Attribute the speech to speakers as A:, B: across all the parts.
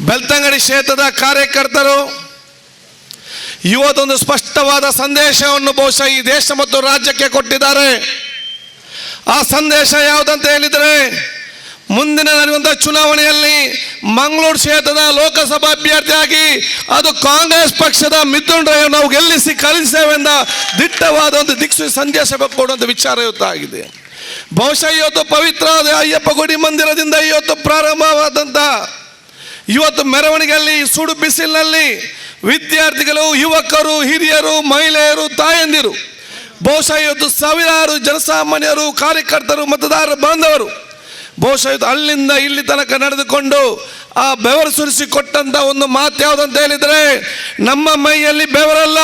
A: ಬೆಳ್ತಂಗಡಿ ಕ್ಷೇತ್ರದ ಕಾರ್ಯಕರ್ತರು ಇವತ್ತೊಂದು ಸ್ಪಷ್ಟವಾದ ಸಂದೇಶವನ್ನು ಬಹುಶಃ ಈ ದೇಶ ಮತ್ತು ರಾಜ್ಯಕ್ಕೆ ಕೊಟ್ಟಿದ್ದಾರೆ. ಆ ಸಂದೇಶ ಯಾವುದಂತ ಹೇಳಿದರೆ, ಮುಂದಿನ ನಡೆಯುವಂತಹ ಚುನಾವಣೆಯಲ್ಲಿ ಮಂಗಳೂರು ಕ್ಷೇತ್ರದ ಲೋಕಸಭಾ ಅಭ್ಯರ್ಥಿಯಾಗಿ ಅದು ಕಾಂಗ್ರೆಸ್ ಪಕ್ಷದ ಮಿಥುನ್ ರೈ ನಾವು ಗೆಲ್ಲಿಸಿ ಕಳಿಸ್ತೇವೆಂದ ದಿಟ್ಟವಾದ ಒಂದು ದಿಕ್ಸೂಚಿ ಸಂದೇಶ ಕೊಡುವಂಥ ವಿಚಾರ ಇವತ್ತಾಗಿದೆ. ಬಹುಶಃ ಇವತ್ತು ಪವಿತ್ರ ಅಯ್ಯಪ್ಪ ಗುಡಿ ಮಂದಿರದಿಂದ ಇವತ್ತು ಪ್ರಾರಂಭವಾದಂಥ ಇವತ್ತು ಮೆರವಣಿಗೆಯಲ್ಲಿ ಸುಡು ಬಿಸಿಲಿನಲ್ಲಿ ವಿದ್ಯಾರ್ಥಿಗಳು, ಯುವಕರು, ಹಿರಿಯರು, ಮಹಿಳೆಯರು, ತಾಯಂದಿರು, ಬಹುಶಃ ಇವತ್ತು ಸಾವಿರಾರು ಜನಸಾಮಾನ್ಯರು, ಕಾರ್ಯಕರ್ತರು, ಮತದಾರ ಬಾಂಧವರು ಬಹುಶಃ ಇವತ್ತು ಅಲ್ಲಿಂದ ಇಲ್ಲಿ ತನಕ ನಡೆದುಕೊಂಡು ಆ ಬೆವರು ಸುರಿಸಿ ಕೊಟ್ಟಂತ ಒಂದು ಮಾತು ಯಾವುದಂತ ಹೇಳಿದರೆ, ನಮ್ಮ ಮೈಯಲ್ಲಿ ಬೆವರಲ್ಲ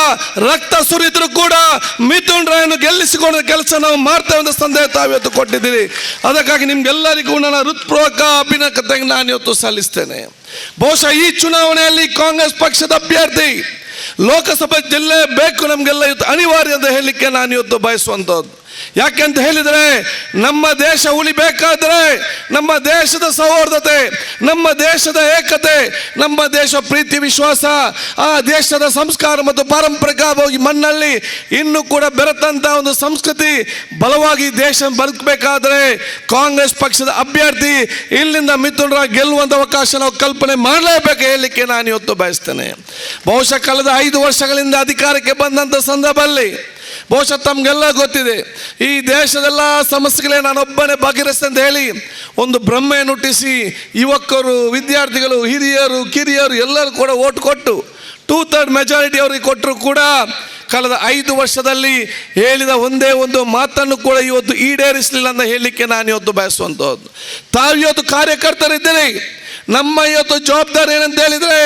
A: ರಕ್ತ ಸುರಿದ್ರು ಕೂಡ ಮಿಥುನ್ ರೈಯನ್ನು ಗೆಲ್ಲಿಸಿಕೊಂಡ ಕೆಲಸ ನಾವು ಮಾಡ್ತೇವೆ ಅಂತ ಸಂದೇಶ ತಾವಿವತ್ತು ಕೊಟ್ಟಿದ್ದೀರಿ. ಅದಕ್ಕಾಗಿ ನಿಮ್ಗೆಲ್ಲರಿಗೂ ನನ್ನ ಹೃತ್ಪೂರ್ವಕ ಅಭಿನಂದನೆ ನಾನು ಇವತ್ತು ಸಲ್ಲಿಸ್ತೇನೆ. ಬಹುಶಃ ಈ ಚುನಾವಣೆಯಲ್ಲಿ ಕಾಂಗ್ರೆಸ್ ಪಕ್ಷದ ಅಭ್ಯರ್ಥಿ ಲೋಕಸಭೆ ಜಿಲ್ಲೆ ಬೇಕು ನಮಗೆಲ್ಲ ಇವತ್ತು ಅನಿವಾರ್ಯ ಅಂತ ಹೇಳಲಿಕ್ಕೆ ನಾನು ಇವತ್ತು ಬಯಸುವಂಥದ್ದು. ಯಾಕೆಂತ ಹೇಳಿದರೆ, ನಮ್ಮ ದೇಶ ಉಳಿಬೇಕಾದ್ರೆ ನಮ್ಮ ದೇಶದ ಸೌಹಾರ್ದತೆ, ನಮ್ಮ ದೇಶದ ಏಕತೆ, ನಮ್ಮ ದೇಶ ಪ್ರೀತಿ ವಿಶ್ವಾಸ, ಆ ದೇಶದ ಸಂಸ್ಕಾರ ಮತ್ತು ಪಾರಂಪರಿಕವಾಗಿ ಮಣ್ಣಲ್ಲಿ ಇನ್ನೂ ಕೂಡ ಬೆರೆತಂತ ಒಂದು ಸಂಸ್ಕೃತಿ ಬಲವಾಗಿ ದೇಶ ಬದುಕಬೇಕಾದ್ರೆ ಕಾಂಗ್ರೆಸ್ ಪಕ್ಷದ ಅಭ್ಯರ್ಥಿ ಇಲ್ಲಿಂದ ಮಿಥುನ್ ರೈ ಗೆಲ್ಲುವಂಥ ಅವಕಾಶ ನಾವು ಕಲ್ಪನೆ ಮಾಡಲೇಬೇಕು ಹೇಳಲಿಕ್ಕೆ ನಾನು ಇವತ್ತು ಬಯಸ್ತೇನೆ. ಬಹುಶಃ ಕಳೆದ 5 ವರ್ಷಗಳಿಂದ ಅಧಿಕಾರಕ್ಕೆ ಬಂದಂಥ ಸಂದರ್ಭದಲ್ಲಿ ಬಹುಶಃ ತಮಗೆಲ್ಲ ಗೊತ್ತಿದೆ, ಈ ದೇಶದೆಲ್ಲ ಸಮಸ್ಯೆಗಳೇ ನಾನೊಬ್ಬನೇ ಬಗೆಹರಿಸ್ತೇನೆ ಅಂತ ಹೇಳಿ ಒಂದು ಭ್ರಮೆಯನ್ನು ಹುಟ್ಟಿಸಿ ಯುವಕರು, ವಿದ್ಯಾರ್ಥಿಗಳು, ಹಿರಿಯರು, ಕಿರಿಯರು ಎಲ್ಲರೂ ಕೂಡ ಓಟ್ ಕೊಟ್ಟು 2/3 ಮೆಜಾರಿಟಿ ಅವರಿಗೆ ಕೊಟ್ಟರು ಕೂಡ ಕಳೆದ 5 ವರ್ಷದಲ್ಲಿ ಹೇಳಿದ ಒಂದೇ ಒಂದು ಮಾತನ್ನು ಕೂಡ ಇವತ್ತು ಈಡೇರಿಸಲಿಲ್ಲ ಅಂತ ಹೇಳಲಿಕ್ಕೆ ನಾನು ಇವತ್ತು ಬಯಸುವಂಥದ್ದು. ತಾವಿವತ್ತು ಕಾರ್ಯಕರ್ತರಿದ್ದೀರಿ, ನಮ್ಮ ಇವತ್ತು ಜವಾಬ್ದಾರಿ ಏನಂತ ಹೇಳಿದರೆ,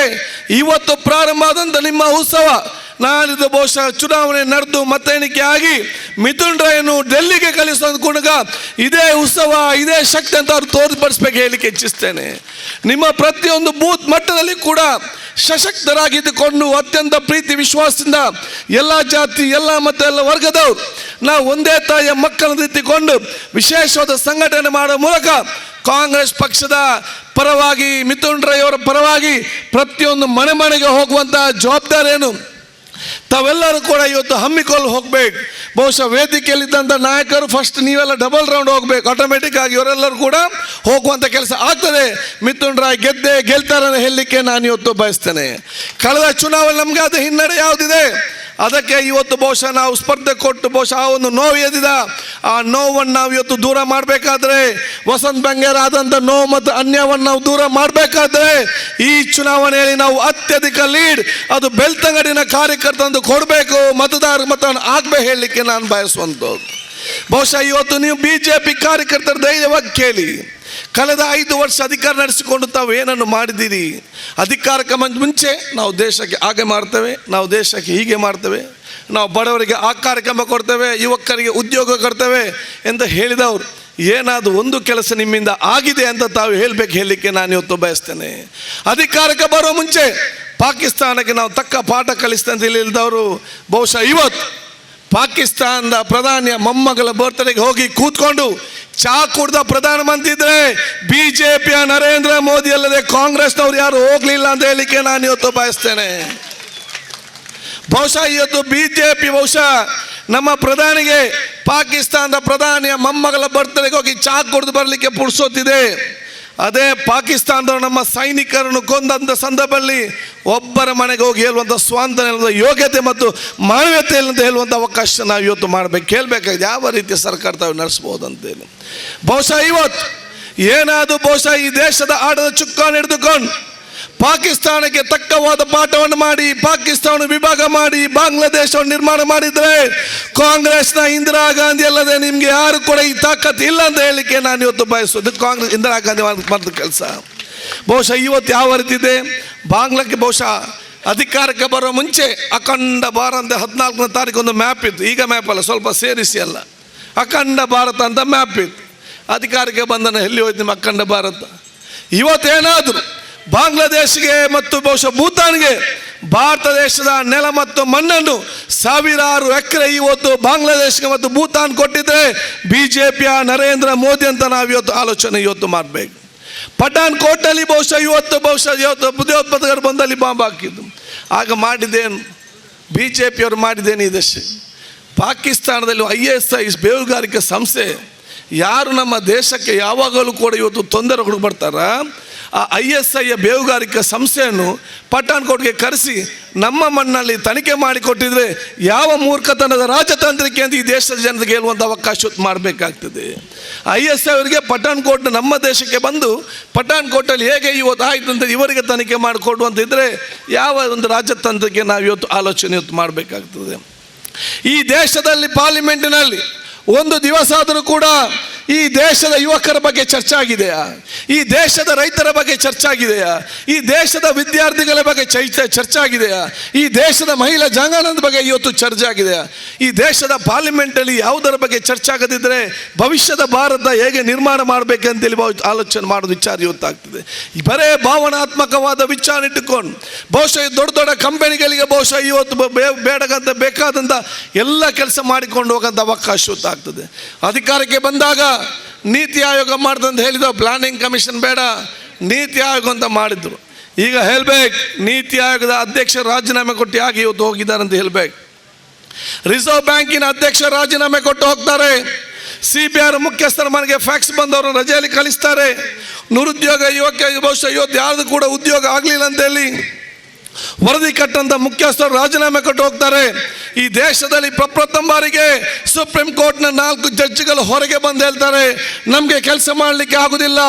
A: ಇವತ್ತು ಪ್ರಾರಂಭ ಆದಂಥ ನಿಮ್ಮ ಉತ್ಸವ ನಾಳಿದ್ದು ಬಹುಶಃ ಚುನಾವಣೆ ನಡೆದು ಮತ ಎಣಿಕೆ ಆಗಿ ಮಿಥುನ್ ರೈಯನ್ನು ಡೆಲ್ಲಿಗೆ ಕಳಿಸೋದು ಕೂಡ ಇದೇ ಉತ್ಸವ, ಇದೇ ಶಕ್ತಿ ಅಂತ ಅವ್ರು ತೋರ್ಪಡಿಸ್ಬೇಕು ಹೇಳಲಿಕ್ಕೆ ಇಚ್ಛಿಸ್ತೇನೆ. ನಿಮ್ಮ ಪ್ರತಿಯೊಂದು ಬೂತ್ ಮಟ್ಟದಲ್ಲಿ ಕೂಡ ಸಶಕ್ತರಾಗಿದ್ದುಕೊಂಡು ಅತ್ಯಂತ ಪ್ರೀತಿ ವಿಶ್ವಾಸದಿಂದ ಎಲ್ಲ ಜಾತಿ, ಎಲ್ಲ ಮತ, ಎಲ್ಲ ವರ್ಗದವರು ನಾವು ಒಂದೇ ತಾಯಿಯ ಮಕ್ಕಳನ್ನು ಎತ್ತಿಕೊಂಡು ವಿಶೇಷವಾದ ಸಂಘಟನೆ ಮಾಡುವ ಮೂಲಕ ಕಾಂಗ್ರೆಸ್ ಪಕ್ಷದ ಪರವಾಗಿ ಮಿಥುನ್ ರೈ ಅವರ ಪರವಾಗಿ ಪ್ರತಿಯೊಂದು ಮನೆ ಮನೆಗೆ ಹೋಗುವಂಥ ಜವಾಬ್ದಾರಿಯನ್ನು ತಾವೆಲ್ಲರೂ ಕೂಡ ಇವತ್ತು ಹಮ್ಮಿಕೊಂಡು ಹೋಗ್ಬೇಕು. ಬಹುಶಃ ವೇದಿಕೆಯಲ್ಲಿದ್ದಂಥ ನಾಯಕರು ಫಸ್ಟ್ ನೀವೆಲ್ಲ ಡಬಲ್ ರೌಂಡ್ ಹೋಗ್ಬೇಕು, ಆಟೋಮೆಟಿಕ್ ಆಗಿ ಇವರೆಲ್ಲರೂ ಕೂಡ ಹೋಗುವಂಥ ಕೆಲಸ ಆಗ್ತದೆ. ಮಿಥುನ್ ರೈ ಗೆಲ್ತಾರೆ ಹೇಳಲಿಕ್ಕೆ ನಾನು ಇವತ್ತು ಬಯಸ್ತೇನೆ. ಕಳೆದ ಚುನಾವಣೆ ನಮಗೆ ಅದು ಹಿನ್ನಡೆ ಯಾವುದಿದೆ ಅದಕ್ಕೆ ಇವತ್ತು ಬಹುಶಃ ನಾವು ಸ್ಪರ್ಧೆ ಕೊಟ್ಟು ಬಹುಶಃ ಆ ಒಂದು ನೋವು ಎದ್ದಿದ ಆ ನೋವನ್ನು ನಾವು ಇವತ್ತು ದೂರ ಮಾಡಬೇಕಾದ್ರೆ, ವಸಂತ ಬಂಗೇರ ಆದಂಥ ನೋವು ಮತ್ತು ಅನ್ಯವನ್ನು ನಾವು ದೂರ ಮಾಡಬೇಕಾದ್ರೆ ಈ ಚುನಾವಣೆಯಲ್ಲಿ ನಾವು ಅತ್ಯಧಿಕ ಲೀಡ್ ಅದು ಬೆಳ್ತಂಗಡಿನ ಕಾರ್ಯಕರ್ತಂದು ಕೊಡಬೇಕು, ಮತದಾರ ಮತವನ್ನು ಆಗಬೇಕು ಹೇಳಲಿಕ್ಕೆ ನಾನು ಬಯಸುವಂಥದ್ದು. ಬಹುಶಃ ಇವತ್ತು ನೀವು BJP ಕಾರ್ಯಕರ್ತರ ಧೈರ್ಯವಾಗಿ ಕೇಳಿ, ಕಳೆದ 5 ವರ್ಷ ಅಧಿಕಾರ ನಡೆಸಿಕೊಂಡು ತಾವು ಏನನ್ನು ಮಾಡಿದ್ದೀರಿ? ಅಧಿಕಾರಕ್ಕೆ ಮುಂಚೆ ನಾವು ದೇಶಕ್ಕೆ ಹಾಗೆ ಮಾಡ್ತೇವೆ, ನಾವು ದೇಶಕ್ಕೆ ಹೀಗೆ ಮಾಡ್ತೇವೆ, ನಾವು ಬಡವರಿಗೆ ಆ ಕಾರ್ಯಕ್ರಮ ಕೊಡ್ತೇವೆ, ಯುವಕರಿಗೆ ಉದ್ಯೋಗ ಕೊಡ್ತೇವೆ ಅಂತ ಹೇಳಿದವರು ಏನಾದರೂ ಒಂದು ಕೆಲಸ ನಿಮ್ಮಿಂದ ಆಗಿದೆ ಅಂತ ತಾವು ಹೇಳಲಿಕ್ಕೆ ನಾನು ಇವತ್ತು ಬಯಸ್ತೇನೆ. ಅಧಿಕಾರಕ್ಕೆ ಬರೋ ಮುಂಚೆ ಪಾಕಿಸ್ತಾನಕ್ಕೆ ನಾವು ತಕ್ಕ ಪಾಠ ಕಲಿಸ್ತೇವೆ ಅಂತ ಹೇಳಿದವರು ಬಹುಶಃ ಇವತ್ತು ಪಾಕಿಸ್ತಾನದ ಪ್ರಧಾನಿಯ ಮೊಮ್ಮಗಳ ಬರ್ತ್ಡೇಗೆ ಹೋಗಿ ಕೂತ್ಕೊಂಡು ಚಾ ಕುಡ್ದ ಪ್ರಧಾನಮಂತ್ರಿ ಇದ್ರೆ BJPಯ ನರೇಂದ್ರ ಮೋದಿ ಅಲ್ಲದೆ ಕಾಂಗ್ರೆಸ್ನವ್ರು ಯಾರು ಹೋಗ್ಲಿಲ್ಲ ಅಂತ ಹೇಳಲಿಕ್ಕೆ ನಾನು ಇವತ್ತು ಬಯಸ್ತೇನೆ. ಬಹುಶಃ ಇವತ್ತು BJP ಬಹುಶಃ ನಮ್ಮ ಪ್ರಧಾನಿಗೆ ಪಾಕಿಸ್ತಾನದ ಪ್ರಧಾನಿಯ ಮೊಮ್ಮಗಳ ಬರ್ತ್ಡೇಗೆ ಹೋಗಿ ಚಾ ಕುಡ್ದು ಬರಲಿಕ್ಕೆ ಪುಡ್ಸೋತಿದೆ. ಅದೇ ಪಾಕಿಸ್ತಾನದವರು ನಮ್ಮ ಸೈನಿಕರನ್ನು ಕೊಂದಂಥ ಸಂದರ್ಭದಲ್ಲಿ ಒಬ್ಬರ ಮನೆಗೆ ಹೋಗಿ ಹೇಳುವಂಥ ಸ್ವಾತಂತ್ರ್ಯ, ಯೋಗ್ಯತೆ ಮತ್ತು ಮಾನವೀಯತೆ ಅಂತ ಹೇಳುವಂಥ ಅವಕಾಶ ನಾವು ಇವತ್ತು ಮಾಡಬೇಕು, ಕೇಳಬೇಕಾಗಿದೆ ಯಾವ ರೀತಿಯ ಸರ್ಕಾರ ತಾವು ನಡೆಸ್ಬೋದು ಅಂತೇಳಿ. ಬಹುಶಃ ಇವತ್ತು ಏನಾದರೂ ಬಹುಶಃ ಈ ದೇಶದ ಆಡದ ಚುಕ್ಕಾಣಿ ಹಿಡಿದುಕೊಂಡು ಪಾಕಿಸ್ತಾನಕ್ಕೆ ತಕ್ಕವಾದ ಪಾಠವನ್ನು ಮಾಡಿ ಪಾಕಿಸ್ತಾನ ವಿಭಾಗ ಮಾಡಿ ಬಾಂಗ್ಲಾದೇಶವನ್ನು ನಿರ್ಮಾಣ ಮಾಡಿದರೆ ಕಾಂಗ್ರೆಸ್ನ ಇಂದಿರಾ ಗಾಂಧಿ ಅಲ್ಲದೆ ನಿಮಗೆ ಯಾರು ಕೂಡ ಈ ತಾಕತ್ತು ಇಲ್ಲ ಅಂತ ಹೇಳಲಿಕ್ಕೆ ನಾನು ಇವತ್ತು ಬಯಸೋದು. ಕಾಂಗ್ರೆಸ್ ಇಂದಿರಾ ಗಾಂಧಿ ಮಾಡಿದ ಕೆಲಸ ಬಹುಶಃ ಇವತ್ತು ಯಾವ ರೀತಿ ಇದೆ, ಬಾಂಗ್ಲಾಕ್ಕೆ ಬಹುಶಃ ಅಧಿಕಾರಕ್ಕೆ ಬರೋ ಮುಂಚೆ ಅಖಂಡ ಭಾರತ 14ನೇ ತಾರೀಕು ಒಂದು ಮ್ಯಾಪ್ ಇತ್ತು, ಈಗ ಮ್ಯಾಪ್ ಅಲ್ಲ, ಸ್ವಲ್ಪ ಸೇರಿಸಿ ಅಲ್ಲ, ಅಖಂಡ ಭಾರತ ಅಂತ ಮ್ಯಾಪ್ ಇತ್ತು. ಅಧಿಕಾರಕ್ಕೆ ಬಂದನ ಎಲ್ಲಿ ಹೋಯ್ತು ನಿಮ್ಮ ಅಖಂಡ ಭಾರತ? ಇವತ್ತೇನಾದರೂ ಬಾಂಗ್ಲಾದೇಶಿಗೆ ಮತ್ತು ಬಹುಶಃ ಭೂತಾನ್ಗೆ ಭಾರತ ದೇಶದ ನೆಲ ಮತ್ತು ಮಣ್ಣನ್ನು ಸಾವಿರಾರು ಎಕರೆ ಇವತ್ತು ಬಾಂಗ್ಲಾದೇಶಕ್ಕೆ ಮತ್ತು ಭೂತಾನ್ ಕೊಟ್ಟಿದ್ರೆ BJPಯ ನರೇಂದ್ರ ಮೋದಿ ಅಂತ ನಾವು ಇವತ್ತು ಆಲೋಚನೆ ಇವತ್ತು ಮಾಡಬೇಕು. ಪಠಾನ್ಕೋಟಲ್ಲಿ ಇವತ್ತು ಭಯೋತ್ಪಾದಕರು ಬಂದಲ್ಲಿ ಬಾಂಬ್ ಹಾಕಿದ್ದು. ಆಗ ಮಾಡಿದ್ದೇನು BJP ಅವರು ಮಾಡಿದ್ದೇನು ಈ ದಶೆ? ಪಾಕಿಸ್ತಾನದಲ್ಲಿ ISIS ಬೇಹುಗಾರಿಕೆ ಸಂಸ್ಥೆ ಯಾರು ನಮ್ಮ ದೇಶಕ್ಕೆ ಯಾವಾಗಲೂ ಕೂಡ ಇವತ್ತು ತೊಂದರೆ ಕೊಡ್ಬರ್ತಾರ, ಆ ISI ಬೇಹುಗಾರಿಕೆ ಸಂಸ್ಥೆಯನ್ನು ಪಠಾನ್ಕೋಟ್ಗೆ ಕರೆಸಿ ನಮ್ಮ ಮಣ್ಣಲ್ಲಿ ತನಿಖೆ ಮಾಡಿಕೊಟ್ಟಿದ್ರೆ ಯಾವ ಮೂರ್ಖತನದ ರಾಜತಾಂತ್ರಿಕೆ ಅಂತ ಈ ದೇಶದ ಜನರಿಗೆ ಹೇಳುವಂಥ ಅವಕಾಶ ಮಾಡಬೇಕಾಗ್ತದೆ. ISI ಅವರಿಗೆ ಪಠಾನ್ಕೋಟ್ ನಮ್ಮ ದೇಶಕ್ಕೆ ಬಂದು ಪಠಾನ್ಕೋಟಲ್ಲಿ ಹೇಗೆ ಇವತ್ತು ಆಯಿತು ಅಂತ ಇವರಿಗೆ ತನಿಖೆ ಮಾಡಿಕೊಡುವಂತಿದ್ರೆ ಯಾವ ಒಂದು ರಾಜತಾಂತ್ರಿಕೆ ನಾವು ಇವತ್ತು ಆಲೋಚನೆ ಇವತ್ತು ಮಾಡಬೇಕಾಗ್ತದೆ. ಈ ದೇಶದಲ್ಲಿ ಪಾರ್ಲಿಮೆಂಟಿನಲ್ಲಿ ಒಂದು ದಿವಸ ಆದರೂ ಕೂಡ ಈ ದೇಶದ ಯುವಕರ ಬಗ್ಗೆ ಚರ್ಚೆ ಆಗಿದೆಯಾ? ಈ ದೇಶದ ರೈತರ ಬಗ್ಗೆ ಚರ್ಚೆ ಆಗಿದೆಯಾ? ಈ ದೇಶದ ವಿದ್ಯಾರ್ಥಿಗಳ ಬಗ್ಗೆ ಚರ್ಚೆ ಆಗಿದೆಯಾ? ಈ ದೇಶದ ಮಹಿಳಾ ಜಾಂಗಣದ ಬಗ್ಗೆ ಇವತ್ತು ಚರ್ಚೆ ಆಗಿದೆಯಾ? ಈ ದೇಶದ ಪಾರ್ಲಿಮೆಂಟಲ್ಲಿ ಯಾವುದರ ಬಗ್ಗೆ ಚರ್ಚೆ ಆಗದಿದ್ದರೆ ಭವಿಷ್ಯದ ಭಾರತ ಹೇಗೆ ನಿರ್ಮಾಣ ಮಾಡಬೇಕಂತೇಳಿ ಆಲೋಚನೆ ಮಾಡೋದು ವಿಚಾರ ಇವತ್ತಾಗ್ತದೆ. ಬರೇ ಭಾವನಾತ್ಮಕವಾದ ವಿಚಾರ ಇಟ್ಟುಕೊಂಡು ಬಹುಶಃ ದೊಡ್ಡ ದೊಡ್ಡ ಕಂಪನಿಗಳಿಗೆ ಬಹುಶಃ ಇವತ್ತು ಬೇಕಾದಂಥ ಎಲ್ಲ ಕೆಲಸ ಮಾಡಿಕೊಂಡು ಹೋಗೋಂಥ ಅವಕಾಶ ಇವತ್ತಾಗ್ತದೆ. ಅಧಿಕಾರಕ್ಕೆ ಬಂದಾಗ ನೀತಿ ಆಯೋಗ ಮಾಡ್ದಂತ ಹೇಳಿದ, ಪ್ಲಾನಿಂಗ್ ಕಮಿಷನ್ ಬೇಡ ನೀತಿ ಆಯೋಗ ಅಂತ ಮಾಡಿದ್ರು. ಈಗ ಹೇಳ್ಬೇಕು, ನೀತಿ ಆಯೋಗದ ಅಧ್ಯಕ್ಷರು ರಾಜೀನಾಮೆ ಕೊಟ್ಟು ಯಾಕೆ ಇವತ್ತು ಹೋಗಿದ್ದಾರೆ ಅಂತ ಹೇಳ್ಬೇಕು. ರಿಸರ್ವ್ ಬ್ಯಾಂಕಿನ ಅಧ್ಯಕ್ಷರು ರಾಜೀನಾಮೆ ಕೊಟ್ಟು ಹೋಗ್ತಾರೆ. CBI ಮುಖ್ಯಸ್ಥರ ಮನೆಗೆ ಫ್ಯಾಕ್ಸ್ ಬಂದವರು ರಜೆಯಲ್ಲಿ ಕಳಿಸ್ತಾರೆ. ನಿರುದ್ಯೋಗ ಬಹುಶಃ ಇವತ್ತು ಯಾರ್ದು ಕೂಡ ಉದ್ಯೋಗ ಆಗಲಿಲ್ಲ ಅಂತೇಳಿ ವರದಿ ಕಟ್ಟಂತ ಮುಖ್ಯಸ್ಥರು ರಾಜೀನಾಮೆ ಕೊಟ್ಟು ಹೋಗ್ತಾರೆ. ಈ ದೇಶದಲ್ಲಿ ಪ್ರಪ್ರಥಮ ಬಾರಿಗೆ ಸುಪ್ರೀಂ ಕೋರ್ಟ್ನ 4 ಜಡ್ಜಿಗಳು ಹೊರಗೆ ಬಂದು ಹೇಳ್ತಾರೆ, ನಮಗೆ ಕೆಲಸ ಮಾಡಲಿಕ್ಕೆ ಆಗುದಿಲ್ಲ,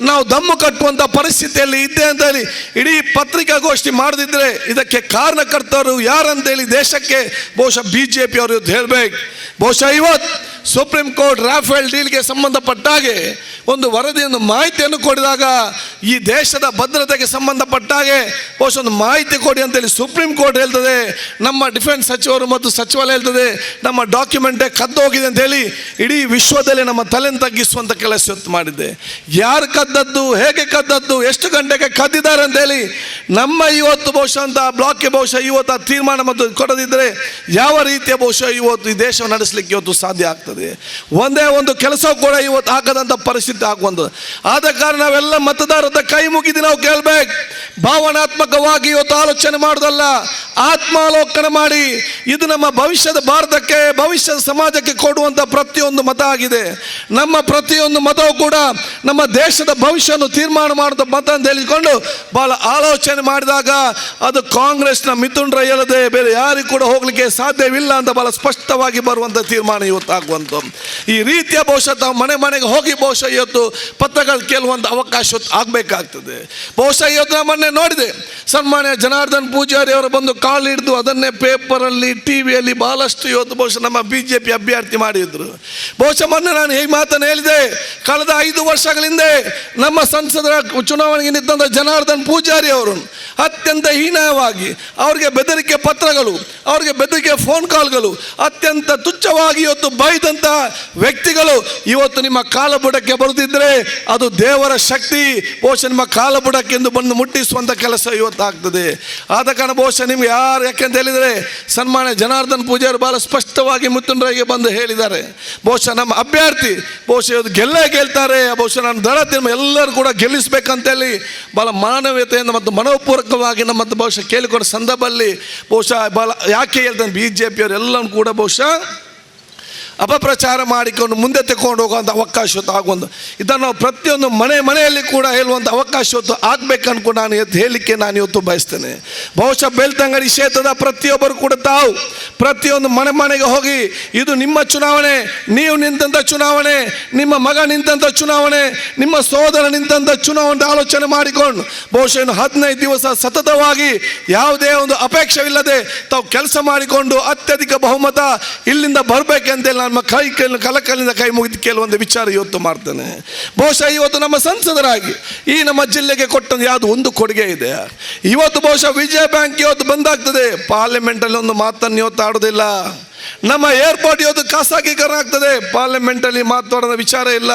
A: ನಾವು ದಮ್ಮು ಕಟ್ಟುವಂಥ ಪರಿಸ್ಥಿತಿಯಲ್ಲಿ ಇದ್ದೆ ಅಂತೇಳಿ ಇಡೀ ಪತ್ರಿಕಾಗೋಷ್ಠಿ ಮಾಡದಿದ್ರೆ ಇದಕ್ಕೆ ಕಾರಣಕರ್ತರು ಯಾರಂತೇಳಿ ದೇಶಕ್ಕೆ ಬಹುಶಃ BJP ಅವರು ಇವತ್ತು ಹೇಳಬೇಕು. ಬಹುಶಃ ಇವತ್ತು ಸುಪ್ರೀಂ ಕೋರ್ಟ್ ರಾಫೇಲ್ ಡೀಲ್ಗೆ ಸಂಬಂಧಪಟ್ಟ ಹಾಗೆ ಒಂದು ವರದಿಯನ್ನು ಮಾಹಿತಿಯನ್ನು ಕೊಡಿದಾಗ ಈ ದೇಶದ ಭದ್ರತೆಗೆ ಸಂಬಂಧಪಟ್ಟ ಹಾಗೆ ಬಹುಶಃ ಒಂದು ಮಾಹಿತಿ ಕೊಡಿ ಅಂತೇಳಿ ಸುಪ್ರೀಂ ಕೋರ್ಟ್ ಹೇಳ್ತದೆ. ನಮ್ಮ ಡಿಫೆನ್ಸ್ ಸಚಿವರು ಮತ್ತು ಸಚಿವಾಲಯ ಹೇಳ್ತದೆ ನಮ್ಮ ಡಾಕ್ಯುಮೆಂಟೇ ಕದ್ದು ಹೋಗಿದೆ ಅಂತೇಳಿ ಇಡೀ ವಿಶ್ವದಲ್ಲಿ ನಮ್ಮ ತಲೆಯನ್ನು ತಗ್ಗಿಸುವಂಥ ಕೆಲಸ ಇವತ್ತು ಮಾಡಿದೆ. ಯಾರು ಕದ್ದದ್ದು, ಹೇಗೆ ಕದ್ದದ್ದು, ಎಷ್ಟು ಗಂಟೆಗೆ ಕದ್ದಿದ್ದಾರೆ ಅಂತೇಳಿ ನಮ್ಮ ಇವತ್ತು ಬಹುಶಃ ಅಂತ ಬ್ಲಾಕ್ಗೆ ಬಹುಶಃ ಇವತ್ತು ಆ ತೀರ್ಮಾನ ಮತ್ತು ಕೊಡದಿದ್ದರೆ ಯಾವ ರೀತಿಯ ಬಹುಶಃ ಇವತ್ತು ಈ ದೇಶ ನಡೆಸಲಿಕ್ಕೆ ಇವತ್ತು ಸಾಧ್ಯ ಆಗ್ತದೆ. ಒಂದೇ ಒಂದು ಕೆಲಸ ಕೂಡ ಇವತ್ತು ಆಗದಂಥ ಪರಿಸ್ಥಿತಿ ಆಗುವಂಥದ್ದು. ಆದ ಕಾರಣ ನಾವೆಲ್ಲ ಮತದಾರರ ಕೈ ಮುಗಿದು ನಾವು ಕೇಳಬೇಕು, ಭಾವನಾತ್ಮಕವಾಗಿ ಇವತ್ತು ಆಲೋಚನೆ ಮಾಡೋದಲ್ಲ, ಆತ್ಮಾವಲೋಕನ ಮಾಡಿ ಇದು ನಮ್ಮ ಭವಿಷ್ಯದ ಭಾರತಕ್ಕೆ, ಭವಿಷ್ಯದ ಸಮಾಜಕ್ಕೆ ಕೊಡುವಂಥ ಪ್ರತಿಯೊಂದು ಮತ ಆಗಿದೆ. ನಮ್ಮ ಪ್ರತಿಯೊಂದು ಮತವು ಕೂಡ ನಮ್ಮ ದೇಶದ ಭವಿಷ್ಯವನ್ನು ತೀರ್ಮಾನ ಮಾಡುವ ಮತ ಅಂತ ಹೇಳಿಕೊಂಡು ಬಹಳ ಆಲೋಚನೆ ಮಾಡಿದಾಗ ಅದು ಕಾಂಗ್ರೆಸ್ನ ಮಿಥುನ್ ರೈ ಅಲ್ಲದೆ ಬೇರೆ ಯಾರಿಗೂ ಕೂಡ ಹೋಗ್ಲಿಕ್ಕೆ ಸಾಧ್ಯವಿಲ್ಲ ಅಂತ ಬಹಳ ಸ್ಪಷ್ಟವಾಗಿ ಬರುವಂಥ ತೀರ್ಮಾನ ಇವತ್ತು ಆಗುವಂಥ ಈ ರೀತಿಯ ಬಹುಶಃ ತಾವು ಮನೆ ಮನೆಗೆ ಹೋಗಿ ಬಹುಶಃ ಇವತ್ತು ಪತ್ರಗಳು ಕೇಳುವಂಥ ಅವಕಾಶ ಆಗಬೇಕಾಗ್ತದೆ. ಬಹುಶಃ ಇವತ್ತು ನಾನು ಮೊನ್ನೆ ನೋಡಿದೆ, ಸನ್ಮಾನ್ಯ ಜನಾರ್ದನ್ ಪೂಜಾರಿ ಅವರು ಬಂದು ಕಾಲು ಹಿಡಿದು ಅದನ್ನೇ ಪೇಪರಲ್ಲಿ ಟಿವಿಯಲ್ಲಿ ಬಹಳಷ್ಟು ಇವತ್ತು ಬಹುಶಃ ನಮ್ಮ BJP ಅಭ್ಯರ್ಥಿ ಮಾಡಿದ್ರು. ಬಹುಶಃ ಮೊನ್ನೆ ನಾನು ಈ ಮಾತನ್ನು ಹೇಳಿದೆ, ಕಳೆದ 5 ವರ್ಷಗಳ ಹಿಂದೆ ನಮ್ಮ ಸಂಸದರ ಚುನಾವಣೆಗೆ ನಿಂತ ಜನಾರ್ದನ್ ಪೂಜಾರಿ ಅವರು ಅತ್ಯಂತ ಹೀನಾಯವಾಗಿ ಅವರಿಗೆ ಬೆದರಿಕೆ ಪತ್ರಗಳು, ಅವರಿಗೆ ಬೆದರಿಕೆ ಫೋನ್ ಕಾಲ್ಗಳು, ಅತ್ಯಂತ ತುಚ್ಛವಾಗಿ ಇವತ್ತು ಬೈದಂಥ ವ್ಯಕ್ತಿಗಳು ಇವತ್ತು ನಿಮ್ಮ ಕಾಲಬುಡಕ್ಕೆ ಬರುತ್ತಿದ್ದರೆ ಅದು ದೇವರ ಶಕ್ತಿ. ಬಹುಶಃ ನಿಮ್ಮ ಕಾಲಬುಡಕ್ಕೆಂದು ಬಂದು ಮುಟ್ಟಿಸುವಂಥ ಕೆಲಸ ಇವತ್ತು ಆಗ್ತದೆ. ಆದ ಕಾರಣ ಬಹುಶಃ ನಿಮ್ಗೆ ಯಾಕೆಂತ ಹೇಳಿದರೆ ಸನ್ಮಾನ್ಯ ಜನಾರ್ದನ್ ಪೂಜಾರಿ ಬಹಳ ಸ್ಪಷ್ಟವಾಗಿ ಮಿಥುನ್ ರೈಗೆ ಬಂದು ಹೇಳಿದ್ದಾರೆ, ಬಹುಶಃ ನಮ್ಮ ಅಭ್ಯರ್ಥಿ ಬಹುಶಃ ಇವತ್ತು ಗೆಲ್ತಾರೆ, ಬಹುಶಃ ನಾನು ದಳ ಎಲ್ಲರೂ ಕೂಡ ಗೆಲ್ಲಿಸಬೇಕಂತೇಳಿ ಬಹಳ ಮಾನವೀಯತೆಯಿಂದ ಮತ್ತು ಮನೋಪೂರ್ವಕವಾಗಿ ನಮ್ಮ ಬಹುಶಃ ಕೇಳಿಕೊಂಡ ಸಂದರ್ಭದಲ್ಲಿ ಬಹುಶಃ ಬಹಳ ಯಾಕೆ ಹೇಳ್ತಾನೆ BJP ಅವರು ಎಲ್ಲರೂ ಕೂಡ ಬಹುಶಃ ಅಪಪ್ರಚಾರ ಮಾಡಿಕೊಂಡು ಮುಂದೆ ತೆಗೆದುಕೊಂಡು ಹೋಗುವಂಥ ಅವಕಾಶ ಆಗುವಂಥ ಇದನ್ನು ನಾವು ಪ್ರತಿಯೊಂದು ಮನೆಯಲ್ಲಿ ಕೂಡ ಹೇಳುವಂಥ ಅವಕಾಶ ಆಗಬೇಕು ಅನ್ಕೊಂಡು ನಾನು ಹೇಳಲಿಕ್ಕೆ ನಾನು ಇವತ್ತು ಬಯಸ್ತೇನೆ. ಬಹುಶಃ ಬೆಳ್ತಂಗಡಿ ಕ್ಷೇತ್ರದ ಪ್ರತಿಯೊಬ್ಬರು ಕೂಡ ತಾವು ಪ್ರತಿಯೊಂದು ಮನೆಗೆ ಹೋಗಿ ಇದು ನಿಮ್ಮ ಚುನಾವಣೆ, ನೀವು ನಿಂತಂಥ ಚುನಾವಣೆ, ನಿಮ್ಮ ಮಗ ನಿಂತಂಥ ಚುನಾವಣೆ, ನಿಮ್ಮ ಸೋದರ ನಿಂತಂಥ ಚುನಾವಣೆ ಆಲೋಚನೆ ಮಾಡಿಕೊಂಡು ಬಹುಶಃ ಇನ್ನು 15 ದಿವಸ ಸತತವಾಗಿ ಯಾವುದೇ ಒಂದು ಅಪೇಕ್ಷೆವಿಲ್ಲದೆ ತಾವು ಕೆಲಸ ಮಾಡಿಕೊಂಡು ಅತ್ಯಧಿಕ ಬಹುಮತ ಇಲ್ಲಿಂದ ಬರಬೇಕಂತೇಳಿ ನಮ್ಮ ಕಲಕಲಿಂದ ಕೈ ಮುಗಿದು ಕೇಳುವಂಥ ವಿಚಾರ ಇವತ್ತು ಮಾಡ್ತೇನೆ. ಬಹುಶಃ ಇವತ್ತು ನಮ್ಮ ಸಂಸದರಾಗಿ ಈ ನಮ್ಮ ಜಿಲ್ಲೆಗೆ ಕೊಟ್ಟಂದು ಯಾವುದು ಒಂದು ಕೊಡುಗೆ ಇದೆ. ಇವತ್ತು ಬಹುಶಃ ವಿಜಯ ಬ್ಯಾಂಕ್ ಇವತ್ತು ಬಂದಾಗ್ತದೆ, ಪಾರ್ಲಿಮೆಂಟಲ್ಲಿ ಒಂದು ಮಾತನ್ನು ಇವತ್ತು ಆಡೋದಿಲ್ಲ. ನಮ್ಮ ಏರ್ಪೋರ್ಟ್ ಇವತ್ತು ಖಾಸಗೀಕರಣ ಆಗ್ತದೆ, ಪಾರ್ಲಿಮೆಂಟಲ್ಲಿ ಮಾತಾಡೋದ ವಿಚಾರ ಇಲ್ಲ.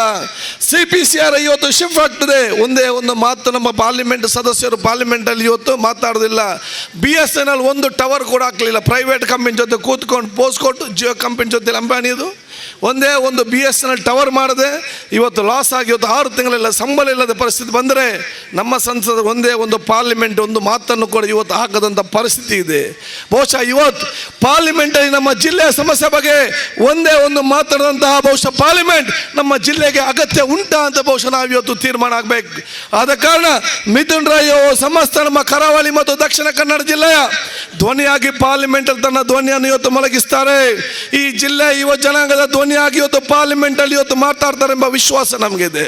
A: CPCR ಇವತ್ತು ಶಿಫ್ಟ್ ಆಗ್ತದೆ, ಒಂದೇ ಒಂದು ಮಾತು ನಮ್ಮ ಪಾರ್ಲಿಮೆಂಟ್ ಸದಸ್ಯರು ಪಾರ್ಲಿಮೆಂಟಲ್ಲಿ ಇವತ್ತು ಮಾತಾಡೋದಿಲ್ಲ. BSNL ಒಂದು ಟವರ್ ಕೂಡ ಹಾಕಲಿಲ್ಲ, ಪ್ರೈವೇಟ್ ಕಂಪನಿ ಜೊತೆ ಕೂತ್ಕೊಂಡು ಪೋಸ್ಟ್ ಕೊಟ್ಟು ಜಿಯೋ ಕಂಪನಿ ಜೊತೆ ಅಂಬಾನಿದು ಒಂದೇ ಒಂದು BSNL ಟವರ್ ಮಾಡದೆ ಇವತ್ತು ಲಾಸ್ ಆಗಿ ಇವತ್ತು 6 ತಿಂಗಳೆಲ್ಲ ಸಂಬಳ ಇಲ್ಲದ ಪರಿಸ್ಥಿತಿ ಬಂದರೆ ನಮ್ಮ ಸಂಸದರು ಒಂದೇ ಒಂದು ಪಾರ್ಲಿಮೆಂಟ್ ಒಂದು ಮಾತನ್ನು ಕೂಡ ಇವತ್ತು ಹಾಕದಂಥ ಪರಿಸ್ಥಿತಿ ಇದೆ. ಬಹುಶಃ ಇವತ್ತು ಪಾರ್ಲಿಮೆಂಟಲ್ಲಿ ನಮ್ಮ ಜಿಲ್ಲೆಯ ಸಮಸ್ಯೆ ಬಗ್ಗೆ ಒಂದೇ ಒಂದು ಮಾತಾಡಿದಂತಹ ಬಹುಶಃ ಪಾರ್ಲಿಮೆಂಟ್ ನಮ್ಮ ಜಿಲ್ಲೆಗೆ ಅಗತ್ಯ ಉಂಟಾ ಅಂತ ಬಹುಶಃ ನಾವು ಇವತ್ತು ತೀರ್ಮಾನ ಆಗಬೇಕು. ಆದ ಕಾರಣ ಮಿಥುನ್ ರೈ ಸಮಸ್ತ ನಮ್ಮ ಕರಾವಳಿ ಮತ್ತು ದಕ್ಷಿಣ ಕನ್ನಡ ಜಿಲ್ಲೆಯ ಧ್ವನಿಯಾಗಿ ಪಾರ್ಲಿಮೆಂಟ್ ಅಲ್ಲಿ ತನ್ನ ಧ್ವನಿಯನ್ನು ಇವತ್ತು ಮೊಳಗಿಸ್ತಾರೆ. ಈ ಜಿಲ್ಲೆ ಯುವ ಜನಾಂಗದ ಧ್ವನಿಯಾಗಿ ಇವತ್ತು ಪಾರ್ಲಿಮೆಂಟ್ ಅಲ್ಲಿ ಇವತ್ತು ಮಾತಾಡ್ತಾರೆ ಎಂಬ ವಿಶ್ವಾಸ ನಮಗಿದೆ.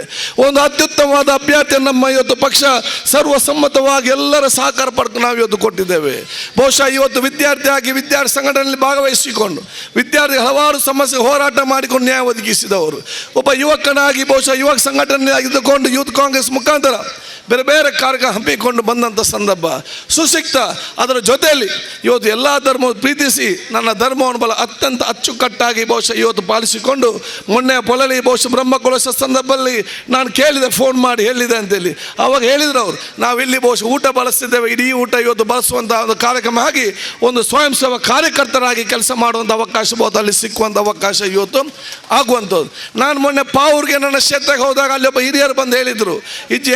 A: ಒಂದು ಅತ್ಯುತ್ತಮವಾದ ಅಭ್ಯರ್ಥಿಯನ್ನು ನಮ್ಮ ಇವತ್ತು ಪಕ್ಷ ಸರ್ವಸಮ್ಮತವಾಗಿ ಎಲ್ಲರ ಸಹಕಾರ ಪಡೆದು ನಾವು ಇವತ್ತು ಕೊಟ್ಟಿದ್ದೇವೆ. ಬಹುಶಃ ಇವತ್ತು ವಿದ್ಯಾರ್ಥಿಯಾಗಿ ವಿದ್ಯಾರ್ಥಿ ಸಂಘಟನೆಯಲ್ಲಿ ಭಾಗವಹಿಸಿಕೊಂಡು ವಿದ್ಯಾರ್ಥಿ ಹಲವಾರು ಸಮಸ್ಯೆ ಹೋರಾಟ ಮಾಡಿಕೊಂಡು ನ್ಯಾಯ ಒದಗಿಸಿದವರು. ಒಬ್ಬ ಯುವಕನಾಗಿ ಬಹುಶಃ ಯುವಕ ಸಂಘಟನೆಯಾಗಿದ್ದುಕೊಂಡು ಯೂತ್ ಕಾಂಗ್ರೆಸ್ ಮುಖಾಂತರ ಬೇರೆ ಬೇರೆ ಕಾರ್ಯಕ್ರಮ ಹಮ್ಮಿಕೊಂಡು ಬಂದಂಥ ಸಂದರ್ಭ ಸುಶಿಕ್ತ. ಅದರ ಜೊತೆಯಲ್ಲಿ ಇವತ್ತು ಎಲ್ಲ ಧರ್ಮ ಪ್ರೀತಿಸಿ ನನ್ನ ಧರ್ಮವನ್ನು ಬಲ ಅತ್ಯಂತ ಅಚ್ಚುಕಟ್ಟಾಗಿ ಬಹುಶಃ ಇವತ್ತು ಪಾಲಿಸಿಕೊಂಡು ಮೊನ್ನೆ ಪೊಲಲಿ ಬಹುಶಃ ಬ್ರಹ್ಮಕಲಶ ಸಂದರ್ಭದಲ್ಲಿ ನಾನು ಕೇಳಿದೆ, ಫೋನ್ ಮಾಡಿ ಹೇಳಿದೆ ಅಂತೇಳಿ. ಅವಾಗ ಹೇಳಿದ್ರು ಅವರು, ನಾವಿಲ್ಲಿ ಬಹುಶಃ ಊಟ ಬಳಸ್ತಿದ್ದೇವೆ, ಇಡೀ ಊಟ ಇವತ್ತು ಬಳಸುವಂಥ ಒಂದು ಕಾರ್ಯಕ್ರಮ ಆಗಿ ಒಂದು ಸ್ವಯಂ ಸೇವಾ ಕಾರ್ಯಕರ್ತರಾಗಿ ಕೆಲಸ ಮಾಡುವಂಥ ಅವಕಾಶ ಬಹುದು ಅಲ್ಲಿ ಸಿಕ್ಕುವಂಥ ಅವಕಾಶ ಇವತ್ತು ಆಗುವಂಥದ್ದು. ನಾನು ಮೊನ್ನೆ ಪಾವೂರಿಗೆ ನನ್ನ ಕ್ಷೇತ್ರಕ್ಕೆ ಹೋದಾಗ ಅಲ್ಲಿ ಒಬ್ಬ ಹಿರಿಯರು ಬಂದು ಹೇಳಿದರು,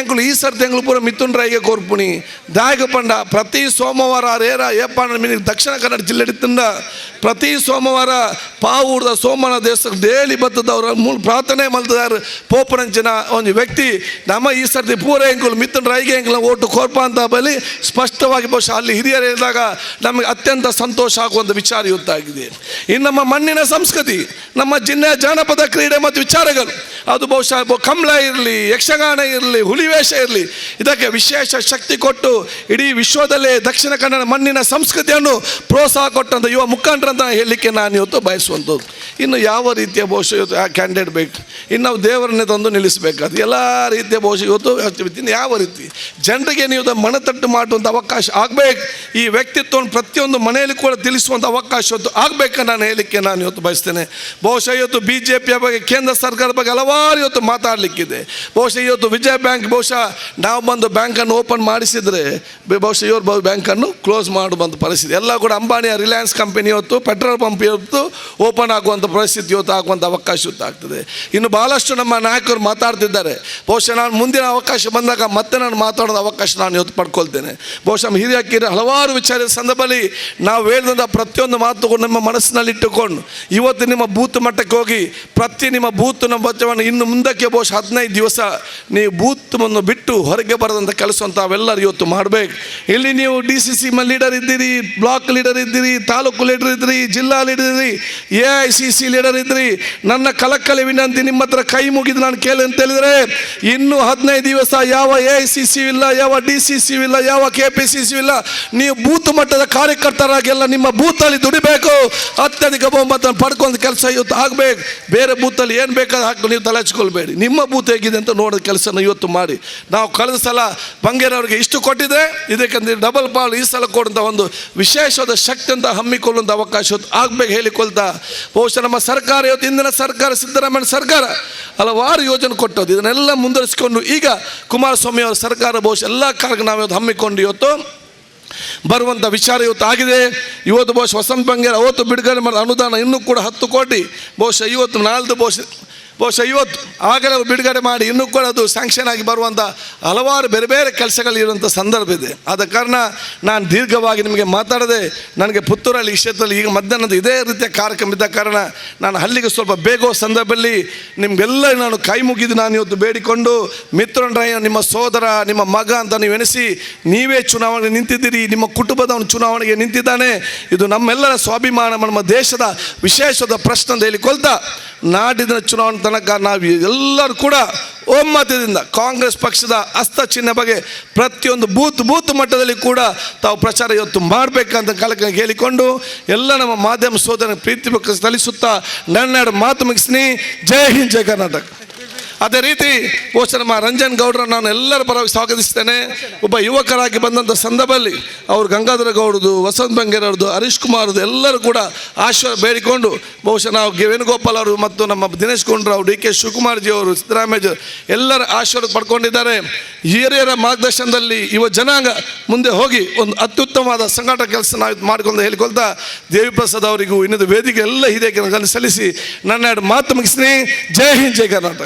A: ಎಂಕುಲು ಈ ಸರ್ತಿ ಎಂಗಳು ಪೂರ ಮಿಥುನ್ ರೈಗೆ ಕೋರ್ಪುಣಿ ದಾಯಕ ಪಂಡ ಪ್ರತಿ ಸೋಮವಾರ ರೇರ ಏಪಾಣ ಮಿನಿಗೆ ದಕ್ಷಿಣ ಕನ್ನಡ ಜಿಲ್ಲೆ ಹಿಡಿತಂಡ ಪ್ರತಿ ಸೋಮವಾರ ಪಾವೂರದ ಸೋಮನ ದೇವಸ್ಥಾನ ಡೈಲಿ ಬರ್ತದವ್ರ ಮೂಲ ಪ್ರಾರ್ಥನೆ ಮಲ್ತದಾರ ಪೋಪರಂಚಿನ ಒಂದು ವ್ಯಕ್ತಿ ನಮ್ಮ ಈ ಸರ್ತಿ ಪೂರ ಎಂಕುಲು ಮಿಥುನ್ ರೈಗೆ ಎಂಕಲ ಓಟು ಕೋರ್ಪ ಅಂತ ಬಳಿ ಸ್ಪಷ್ಟವಾಗಿ ಬಹುಶಃ ಅಲ್ಲಿ ಹಿರಿಯರು ಹೇಳಿದಾಗ ನಮಗೆ ಅತ್ಯಂತ ಸಂತೋಷ ಆಗುವಂಥ ವಿಚಾರ ಇವತ್ತಾಗಿದೆ. ಇನ್ನು ನಮ್ಮ ಮಣ್ಣಿನ ಸಂಸ್ಕೃತಿ, ನಮ್ಮ ಜಿಲ್ಲೆಯ ಜಾನಪದ ಕ್ರೀಡೆ ಮತ್ತು ವಿಚಾರಗಳು, ಅದು ಬಹುಶಃ ಕಂಬಳ ಇರಲಿ, ಯಕ್ಷಗಾನ ಇರಲಿ, ಹುಲಿವೇಷ ಇರಲಿ, ಇದಕ್ಕೆ ವಿಶೇಷ ಶಕ್ತಿ ಕೊಟ್ಟು ಇಡೀ ವಿಶ್ವದಲ್ಲೇ ದಕ್ಷಿಣ ಕನ್ನಡ ಮಣ್ಣಿನ ಸಂಸ್ಕೃತಿಯನ್ನು ಪ್ರೋತ್ಸಾಹ ಕೊಟ್ಟಂಥ ಯುವ ಮುಖಂಡರಂತ ಹೇಳಲಿಕ್ಕೆ ನಾನು ಇವತ್ತು ಬಯಸುವಂಥದ್ದು. ಇನ್ನು ಯಾವ ರೀತಿಯ ಬಹುಶಃ ಇವತ್ತು ಕ್ಯಾಂಡಿಡೇಟ್ ಬೇಕು, ಇನ್ನು ನಾವು ದೇವರನ್ನೇ ತಂದು ನಿಲ್ಲಿಸಬೇಕಾದ ಎಲ್ಲ ರೀತಿಯ ಬಹುಶಃ ಇವತ್ತು ಇನ್ನು ಯಾವ ರೀತಿ ಜನರಿಗೆ ನೀವು ಮನತಟ್ಟು ಮಾಡುವಂಥ ಅವಕಾಶ ಆಗಬೇಕು. ಈ ವ್ಯಕ್ತಿತ್ವವನ್ನು ಪ್ರತಿಯೊಂದು ಮನೆಯಲ್ಲಿ ಕೂಡ ತಿಳಿಸುವಂಥ ಅವಕಾಶ ಇವತ್ತು ಆಗಬೇಕಂತ ನಾನು ಹೇಳಲಿಕ್ಕೆ ನಾನು ಇವತ್ತು ಬಯಸ್ತೇನೆ. ಬಹುಶಃ ಇವತ್ತು BJPಯ ಬಗ್ಗೆ, ಕೇಂದ್ರ ಸರ್ಕಾರದ ಬಗ್ಗೆ ಹಲವಾರು ಇವತ್ತು ಮಾತಾಡಲಿಕ್ಕಿದೆ. ಬಹುಶಃ ಇವತ್ತು ವಿಜಯ ಬ್ಯಾಂಕ್ ಬಹುಶಃ ನಾವು ಬಂದು ಬ್ಯಾಂಕನ್ನು ಓಪನ್ ಮಾಡಿಸಿದರೆ ಬಹುಶಃ ಇವರು ಬ್ಯಾಂಕನ್ನು ಕ್ಲೋಸ್ ಮಾಡುವಂಥ ಪರಿಸ್ಥಿತಿ. ಎಲ್ಲ ಕೂಡ ಅಂಬಾನಿಯ ರಿಲಯನ್ಸ್ ಕಂಪನಿ ಇವತ್ತು ಪೆಟ್ರೋಲ್ ಪಂಪ್ ಇವತ್ತು ಓಪನ್ ಆಗುವಂಥ ಪರಿಸ್ಥಿತಿ ಇವತ್ತು ಆಗುವಂಥ ಅವಕಾಶ ಇವತ್ತು ಆಗ್ತದೆ. ಇನ್ನು ಭಾಳಷ್ಟು ನಮ್ಮ ನಾಯಕರು ಮಾತಾಡ್ತಿದ್ದಾರೆ. ಬಹುಶಃ ನಾನು ಮುಂದಿನ ಅವಕಾಶ ಬಂದಾಗ ಮತ್ತೆ ನಾನು ಮಾತಾಡೋದ ಅವಕಾಶ ನಾನು ಇವತ್ತು ಪಡ್ಕೊಳ್ತೇನೆ. ಬಹುಶಃ ಹಿರಿಯಕಿರಿ ಹಲವಾರು ವಿಚಾರದ ಸಂದರ್ಭದಲ್ಲಿ ನಾವು ಹೇಳಿದಂಥ ಪ್ರತಿಯೊಂದು ಮಾತು ನಿಮ್ಮ ಮನಸ್ಸಿನಲ್ಲಿ ಇಟ್ಟುಕೊಂಡು ಇವತ್ತು ನಿಮ್ಮ ಬೂತ್ ಮಟ್ಟಕ್ಕೆ ಹೋಗಿ ಪ್ರತಿ ನಿಮ್ಮ ಬೂತ್ನ ಬಚ್ಚವನ್ನು ಇನ್ನು ಮುಂದಕ್ಕೆ ಬಹುಶಃ 15 ದಿವಸ ನೀವು ಬೂತ್ವನ್ನು ಬಿಟ್ಟು ಹೊರಗೆ ಬರದಂಥ ಕೆಲಸ ಅಂತ ಅವೆಲ್ಲರೂ ಇವತ್ತು ಮಾಡಬೇಕು. ಇಲ್ಲಿ ನೀವು DCC ಲೀಡರ್ ಇದ್ದೀರಿ, ಬ್ಲಾಕ್ ಲೀಡರ್ ಇದ್ದೀರಿ, ತಾಲೂಕು ಲೀಡರ್ ಇದ್ದೀರಿ, ಜಿಲ್ಲಾ ಲೀಡರ್ ಇದ್ದೀರಿ, AICC ಲೀಡರ್ ಇದ್ದೀರಿ. ನನ್ನ ಕಳಕಳಿ ವಿನಂತಿ ನಿಮ್ಮ ಹತ್ರ ಕೈ ಮುಗಿದು ನಾನು ಕೇಳಿ ಅಂತ ಹೇಳಿದರೆ, ಇನ್ನೂ 15 ದಿವಸ ಯಾವ AICC ಇಲ್ಲ, ಯಾವ DCC ಇಲ್ಲ, ಯಾವ KPCC ಇಲ್ಲ, ನೀವು ಬೂತ್ ಮಟ್ಟದ ಕಾರ್ಯಕರ್ತರಾಗೆಲ್ಲ ನಿಮ್ಮ ಬೂತಲ್ಲಿ ದುಡಿಬೇಕು. ಅತ್ಯಧಿಕ ಬಹುಮತ ಪಡ್ಕೊಂಡ ಕೆಲಸ ಇವತ್ತು ಆಗಬೇಕು. ಬೇರೆ ಬೂತಲ್ಲಿ ಏನು ಬೇಕಾದ್ರೆ ಹಾಕಿ ನೀವು ತಲೆ ಹಚ್ಕೊಳ್ಬೇಡಿ. ನಿಮ್ಮ ಬೂತ್ ಹೇಗಿದೆ ಅಂತ ನೋಡೋ ಕೆಲಸನ ಇವತ್ತು ಮಾಡಿ. ನಾವು ಕಳೆದ ಸಲ ಬಂಗೇರವರಿಗೆ ಇಷ್ಟು ಕೊಟ್ಟಿದ್ರೆ ಇದಕ್ಕೆ ಡಬಲ್ ಪಾಲ್ ಈ ಸಲ ಕೊಡುವಂಥ ಒಂದು ವಿಶೇಷವಾದ ಶಕ್ತಿ ಅಂತ ಹಮ್ಮಿಕೊಳ್ಳುವಂಥ ಅವಕಾಶ ಆಗಬೇಕು ಹೇಳಿಕೊಳ್ತಾ, ಬಹುಶಃ ನಮ್ಮ ಸರ್ಕಾರ ಇವತ್ತು ಇಂದಿನ ಸರ್ಕಾರ ಸಿದ್ದರಾಮಯ್ಯ ಸರ್ಕಾರ ಹಲವಾರು ಯೋಜನೆ ಕೊಟ್ಟದ್ದು. ಇದನ್ನೆಲ್ಲ ಮುಂದುವರಿಸಿಕೊಂಡು ಈಗ ಕುಮಾರಸ್ವಾಮಿ ಅವರ ಸರ್ಕಾರ ಬಹುಶಃ ಎಲ್ಲ ಕಾರ್ಯಕ್ರಮ ನಾವು ಇವತ್ತು ಹಮ್ಮಿಕೊಂಡು ಇವತ್ತು ಬರುವಂಥ ವಿಚಾರ ಇವತ್ತು ಆಗಿದೆ. ಇವತ್ತು ಬಹುಶಃ ವಸಂತ ಬಂಗೇರ ಅವತ್ತು ಬಿಡುಗಡೆ ಮಾಡಿದ ಅನುದಾನ ಇನ್ನೂ ಕೂಡ 10 ಕೋಟಿ ಬಹುಶಃ ಇವತ್ತು ನಾಲ್ದು ಬಹುಶಃ ಇವತ್ತು ಆಗಲೇ ಬಿಡುಗಡೆ ಮಾಡಿ ಇನ್ನೂ ಕೂಡ ಅದು ಸ್ಯಾಂಕ್ಷನ್ ಆಗಿ ಬರುವಂಥ ಹಲವಾರು ಬೇರೆ ಬೇರೆ ಕೆಲಸಗಳಿರುವಂಥ ಸಂದರ್ಭ ಇದೆ. ಆದ ಕಾರಣ ನಾನು ದೀರ್ಘವಾಗಿ ನಿಮಗೆ ಮಾತಾಡದೆ, ನನಗೆ ಪುತ್ತೂರಲ್ಲಿ ಈ ಕ್ಷೇತ್ರದಲ್ಲಿ ಈಗ ಮಧ್ಯಾಹ್ನದ ಇದೇ ರೀತಿಯ ಕಾರ್ಯಕ್ರಮ ಇದ್ದ ಕಾರಣ ನಾನು ಅಲ್ಲಿಗೆ ಸ್ವಲ್ಪ ಬೇಗ ಸಂದರ್ಭದಲ್ಲಿ ನಿಮಗೆಲ್ಲ ನಾನು ಕೈ ಮುಗಿದು ನಾನು ಇವತ್ತು ಬೇಡಿಕೊಂಡು, ಮಿಥುನ್ ರೈ ನಿಮ್ಮ ಸೋದರ, ನಿಮ್ಮ ಮಗ ಅಂತ ನೀವು ಎನಿಸಿ ನೀವೇ ಚುನಾವಣೆಗೆ ನಿಂತಿದ್ದೀರಿ, ನಿಮ್ಮ ಕುಟುಂಬದವನು ಚುನಾವಣೆಗೆ ನಿಂತಿದ್ದಾನೆ. ಇದು ನಮ್ಮೆಲ್ಲರ ಸ್ವಾಭಿಮಾನ, ನಮ್ಮ ದೇಶದ ವಿಶೇಷವಾದ ಪ್ರಶ್ನೆ ಅಂತ ಹೇಳಿಕೊಳ್ತಾ, ನಾಡಿನ ಚುನಾವಣೆ ತನಕ ನಾವು ಎಲ್ಲರೂ ಕೂಡ ಒಮ್ಮತದಿಂದ ಕಾಂಗ್ರೆಸ್ ಪಕ್ಷದ ಹಸ್ತ ಚಿಹ್ನೆ ಬಗ್ಗೆ ಪ್ರತಿಯೊಂದು ಬೂತ್ ಮಟ್ಟದಲ್ಲಿ ಕೂಡ ತಾವು ಪ್ರಚಾರ ಇವತ್ತು ಮಾಡಬೇಕಂತ ಕಾಲಕ್ಕೆ ಹೇಳಿಕೊಂಡು ಎಲ್ಲ ನಮ್ಮ ಮಾಧ್ಯಮ ಸೋದರ ಪ್ರೀತಿ ಸಲ್ಲಿಸುತ್ತಾ ನನ್ನ ಮಾತು ಮುಗಿಸ್ತೀನಿ. ಜೈ ಹಿಂದ್, ಜೈ ಕರ್ನಾಟಕ. ಅದೇ ರೀತಿ ಬಹುಶಃ ನಮ್ಮ ರಂಜನ್ ಗೌಡ್ರನ್ನು ನಾನು ಎಲ್ಲರ ಪರವಾಗಿ ಸ್ವಾಗತಿಸ್ತೇನೆ. ಒಬ್ಬ ಯುವಕರಾಗಿ ಬಂದಂಥ ಸಂದರ್ಭದಲ್ಲಿ ಅವರು ಗಂಗಾಧರ ಗೌಡದು, ವಸಂತ ಬಂಗೇರವ್ರದ್ದು, ಹರೀಶ್ ಕುಮಾರ್ದು ಎಲ್ಲರೂ ಕೂಡ ಆಶೀರ್ವಾದ ಬೇಡಿಕೊಂಡು ಬಹುಶಃ ನಾವು ವೇಣುಗೋಪಾಲ್ ಅವರು ಮತ್ತು ನಮ್ಮ ದಿನೇಶ್ ಗುಂಡ್ರಾವ್, ಡಿ ಕೆ ಶಿವಕುಮಾರ್ಜಿ ಅವರು, ಸಿದ್ದರಾಮಯ್ಯ ಎಲ್ಲರ ಆಶೀರ್ವಾದ ಪಡ್ಕೊಂಡಿದ್ದಾರೆ. ಹಿರಿಯರ ಮಾರ್ಗದರ್ಶನದಲ್ಲಿ ಯುವ ಜನಾಂಗ ಮುಂದೆ ಹೋಗಿ ಒಂದು ಅತ್ಯುತ್ತಮವಾದ ಸಂಘಟನಾ ಕೆಲಸ ನಾವು ಮಾಡಿಕೊಂಡು ಹೇಳಿಕೊಳ್ತಾ ದೇವಿ ಪ್ರಸಾದ್ ಅವರಿಗೂ ಇನ್ನೊಂದು ವೇದಿಕೆ ಎಲ್ಲ ಹಿರಿಯ ಸಲ್ಲಿಸಿ ನನ್ನ ಮಾತು ಮುಗಿಸ್ತೀನಿ. ಜೈ ಹಿಂದ್, ಜೈ ಕರ್ನಾಟಕ.